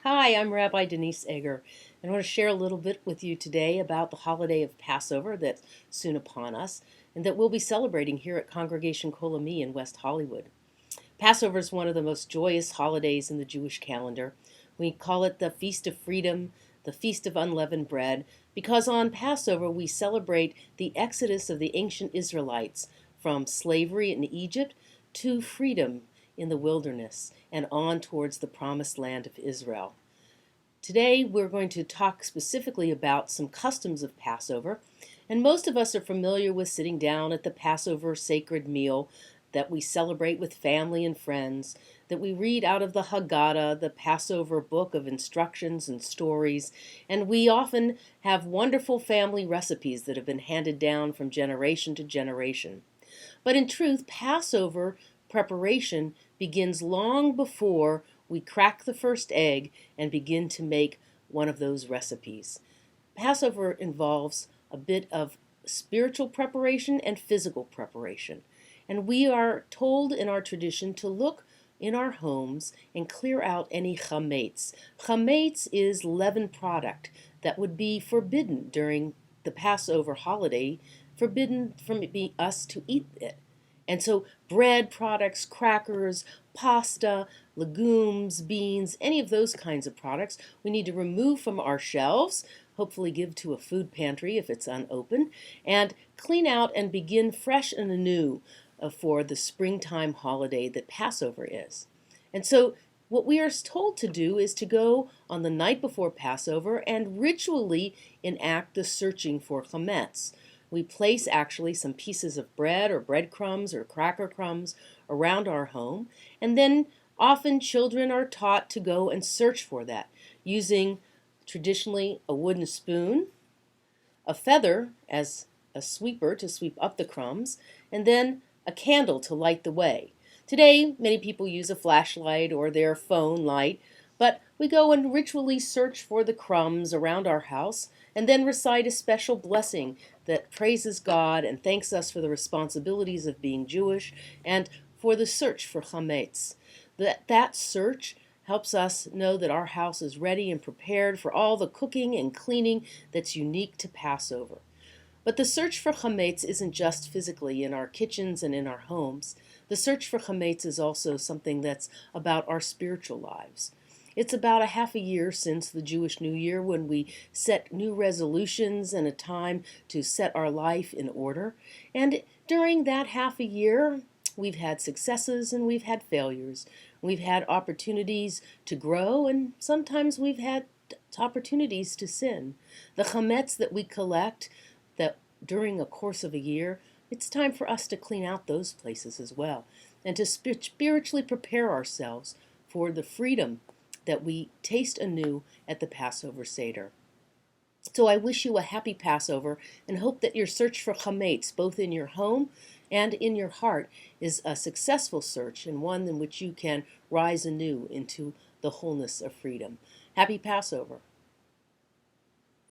Hi, I'm Rabbi Denise Eger, and I want to share a little bit with you today about the holiday of Passover that's soon upon us and that we'll be celebrating here at Congregation Kol Ami in West Hollywood. Passover is one of the most joyous holidays in the Jewish calendar. We call it the Feast of Freedom, the Feast of Unleavened Bread, because on Passover we celebrate the exodus of the ancient Israelites from slavery in Egypt to freedom in the wilderness and on towards the promised land of Israel. Today we're going to talk specifically about some customs of Passover, and most of us are familiar with sitting down at the Passover sacred meal that we celebrate with family and friends, that we read out of the Haggadah, the Passover book of instructions and stories, and we often have wonderful family recipes that have been handed down from generation to generation. But in truth, Passover preparation begins long before we crack the first egg and begin to make one of those recipes. Passover involves a bit of spiritual preparation and physical preparation. And we are told in our tradition to look in our homes and clear out any chametz. Chametz is leavened product that would be forbidden during the Passover holiday, forbidden from us to eat it. And so bread products, crackers, pasta, legumes, beans, any of those kinds of products we need to remove from our shelves, hopefully give to a food pantry if it's unopened, and clean out and begin fresh and anew for the springtime holiday that Passover is. And so what we are told to do is to go on the night before Passover and ritually enact the searching for chametz. We place actually some pieces of bread or breadcrumbs or cracker crumbs around our home, and then often children are taught to go and search for that using traditionally a wooden spoon, a feather as a sweeper to sweep up the crumbs, and then a candle to light the way. Today, many people use a flashlight or their phone light, but we go and ritually search for the crumbs around our house and then recite a special blessing that praises God and thanks us for the responsibilities of being Jewish and for the search for chametz. That search helps us know that our house is ready and prepared for all the cooking and cleaning that's unique to Passover. But the search for chametz isn't just physically in our kitchens and in our homes. The search for chametz is also something that's about our spiritual lives. It's about a half a year since the Jewish New Year when we set new resolutions and a time to set our life in order. And during that half a year, we've had successes and we've had failures. We've had opportunities to grow and sometimes we've had opportunities to sin. The chametz that we collect that during a course of a year, it's time for us to clean out those places as well and to spiritually prepare ourselves for the freedom that we taste anew at the Passover Seder. So I wish you a happy Passover and hope that your search for chametz, both in your home and in your heart, is a successful search and one in which you can rise anew into the wholeness of freedom. Happy Passover.